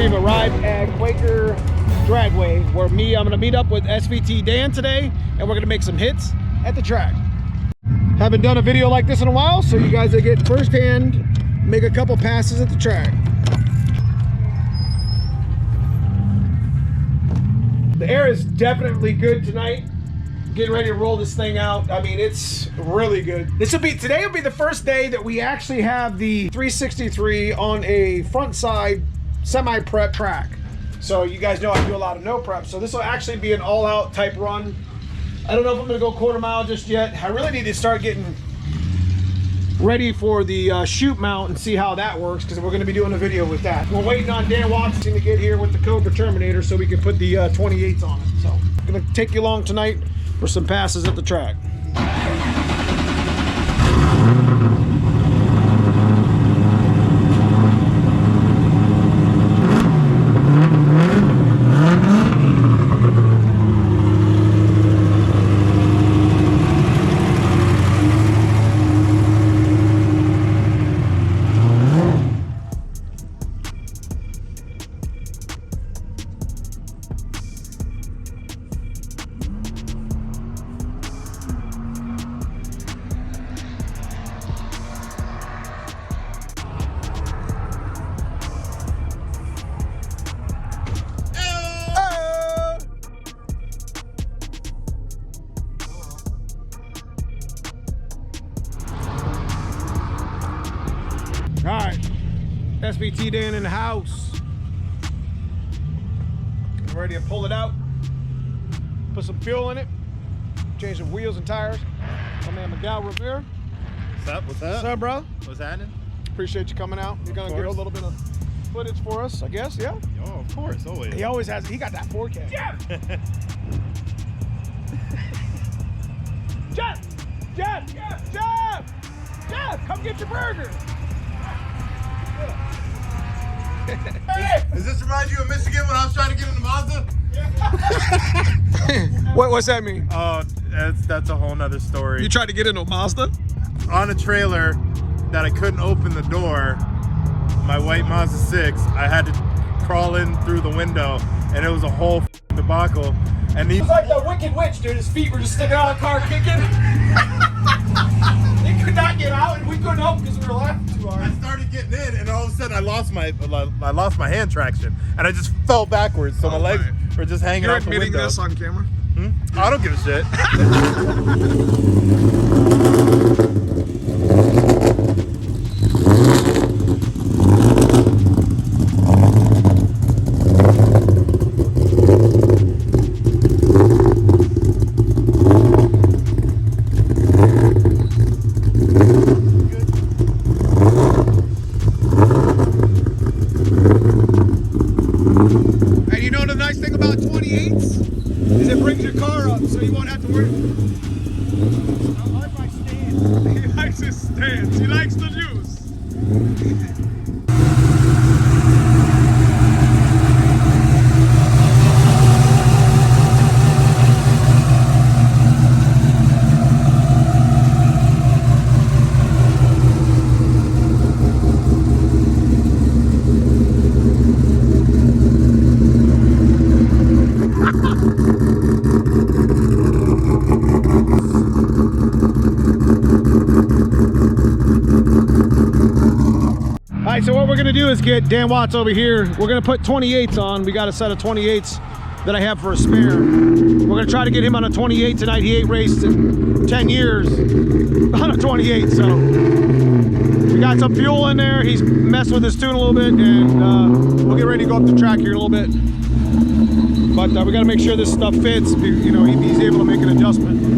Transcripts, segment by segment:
we've arrived at Quaker Dragway, where I'm gonna meet up with SVT Dan today, and we're gonna make some hits at the track. Haven't done a video like this in a while, so you guys will get firsthand, make a couple passes at the track. The air is definitely good tonight. Getting ready to roll this thing out. I mean, it's really good. Today will be the first day that we actually have the 363 on a front side semi-prep track. So you guys know I do a lot of no prep. So this will actually be an all-out type run. I don't know if I'm gonna go quarter mile just yet. I really need to start getting ready for the chute mount and see how that works, because we're gonna be doing a video with that. We're waiting on Dan Watson to get here with the Cobra Terminator so we can put the 28s on it. So I'm gonna take you along tonight for some passes at the track. All right, SVT Dan in the house. Getting ready to pull it out. Put some fuel in it. Change some wheels and tires. My man Miguel Rivera. What's up? What's up? What's up, bro? What's happening? Appreciate you coming out. You're gonna get a little bit of footage for us, I guess. Yeah. Oh, of course, always. He always has. He got that 4K. Jeff. Jeff. Jeff. Jeff. Jeff. Jeff. Come get your burger. Hey! Does this remind you of Michigan when I was trying to get in the Mazda? What's that mean? Oh, that's a whole nother story. You tried to get into a Mazda? On a trailer that I couldn't open the door, my white Mazda 6, I had to crawl in through the window, and it was a whole debacle. And it was like the Wicked Witch, dude. His feet were just sticking out of the car kicking. He could not get out, and we couldn't help because we were laughing too hard. I started getting in, and all of a sudden I lost my hand traction, and I just fell backwards, so my legs were just hanging out the window. You're admitting this on camera? I don't give a shit. And you know the nice thing about 28s is it brings your car up, so you won't have to worry. I like my stance. He likes his stance. He likes the juice. So what we're gonna do is get Dan Watts over here. We're gonna put 28s on. We got a set of 28s that I have for a spare. We're gonna try to get him on a 28 tonight. He ain't raced in 10 years on a 28, so we got some fuel in there. He's messed with his tune a little bit, and we'll get ready to go up the track here in a little bit. But we gotta make sure this stuff fits. You know, he's able to make an adjustment.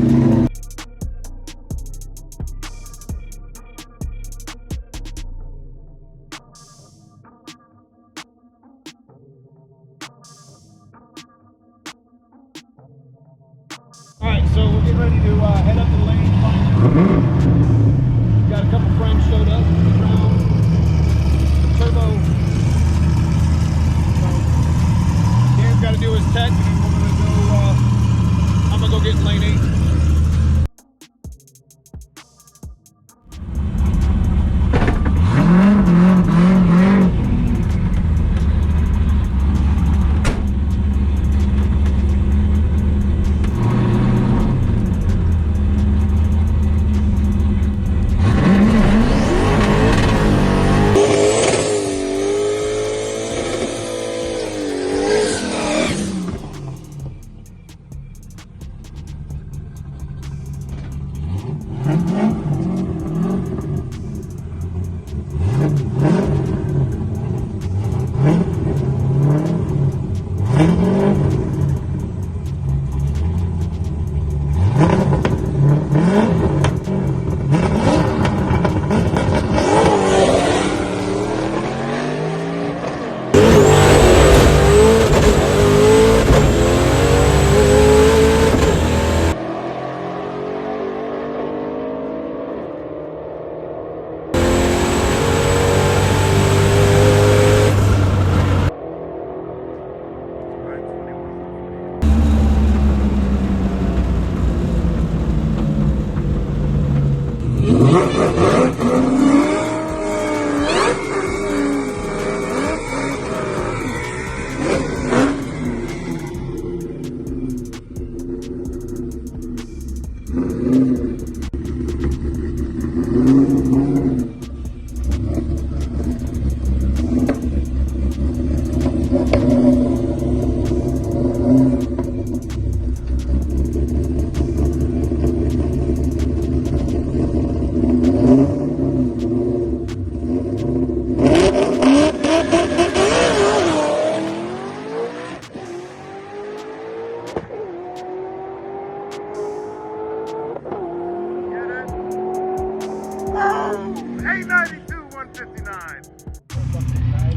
Alright, so we're getting ready to head up to the lane. Got a couple friends showed up around the turbo. So Dan's got to do his tech, and then we're gonna go. I'm gonna go get in lane 8.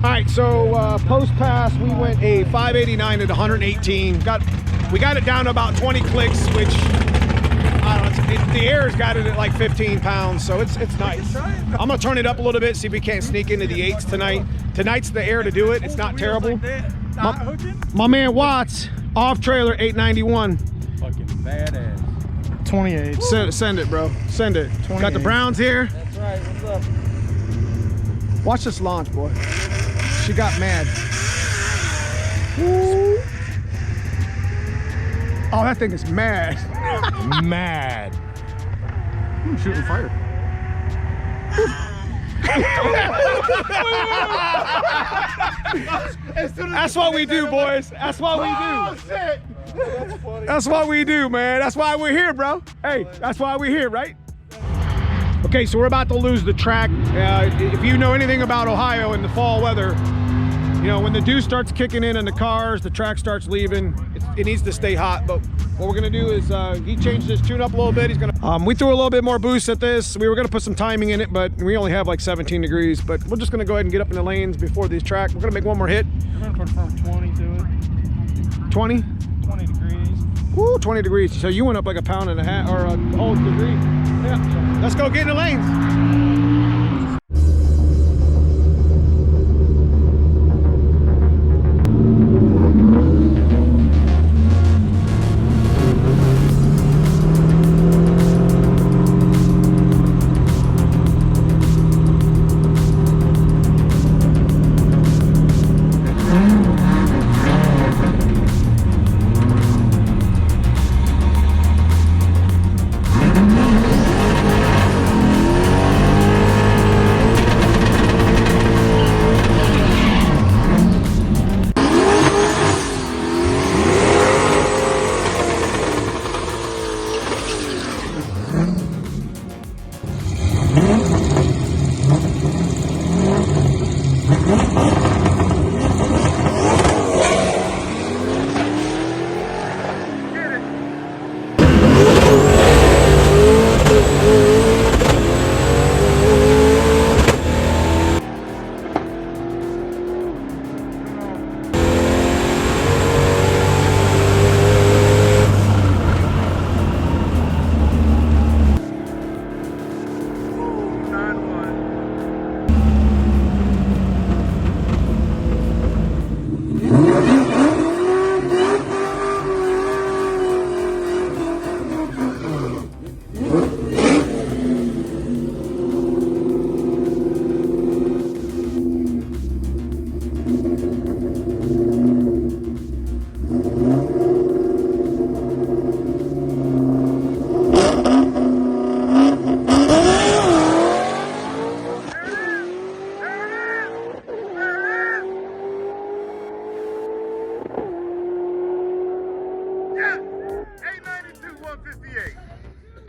All right, so post pass, we went a 589 at 118. We got it down to about 20 clicks, which I don't know, the air's got it at like 15 pounds, so it's nice. I'm gonna turn it up a little bit, see if we can't sneak into the 8s tonight. Tonight's the air to do it. It's not terrible. My man Watts, off trailer 891. Fucking badass. 28. Send it, bro. Send it. 28. Got the Browns here. That's right. What's up? Watch this launch, boy. She got mad. Woo. Oh, that thing is mad. Mad. Ooh, shooting fire. That's what we do, boys. That's what we do. Oh shit! That's funny. That's what we do, man. That's why we're here, bro. Hey, that's why we're here, right? Okay, so we're about to lose the track. If you know anything about Ohio in the fall weather, you know, when the dew starts kicking in the cars, the track starts leaving. It needs to stay hot, but what we're gonna do is he changed his tune up a little bit. He's gonna we threw a little bit more boost at this. We were gonna put some timing in it, but we only have like 17 degrees. But we're just gonna go ahead and get up in the lanes before this track. We're gonna make one more hit. I'm gonna put from 20 to it. 20? 20 degrees. Woo, 20 degrees. So you went up like a pound and a half, or a whole degree. Yeah. Let's go get in the lanes.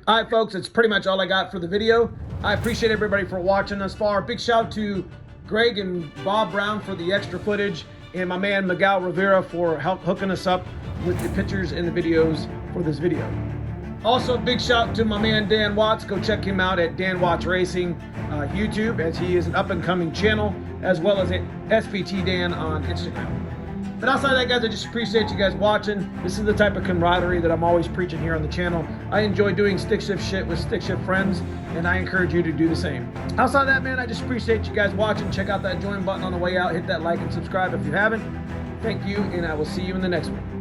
All right, folks, it's pretty much all I got for the video. I appreciate everybody for watching thus far. Big shout out to Greg and Bob Brown for the extra footage, and my man Miguel Rivera for hooking us up with the pictures and the videos for this video. Also, big shout out to my man Dan Watts. Go check him out at Dan Watts Racing YouTube, as he is an up-and-coming channel, as well as at SPT Dan on Instagram. But outside of that, guys, I just appreciate you guys watching. This is the type of camaraderie that I'm always preaching here on the channel. I enjoy doing stick shift shit with stick shift friends, and I encourage you to do the same. Outside of that, man, I just appreciate you guys watching. Check out that join button on the way out. Hit that like and subscribe if you haven't. Thank you, and I will see you in the next one.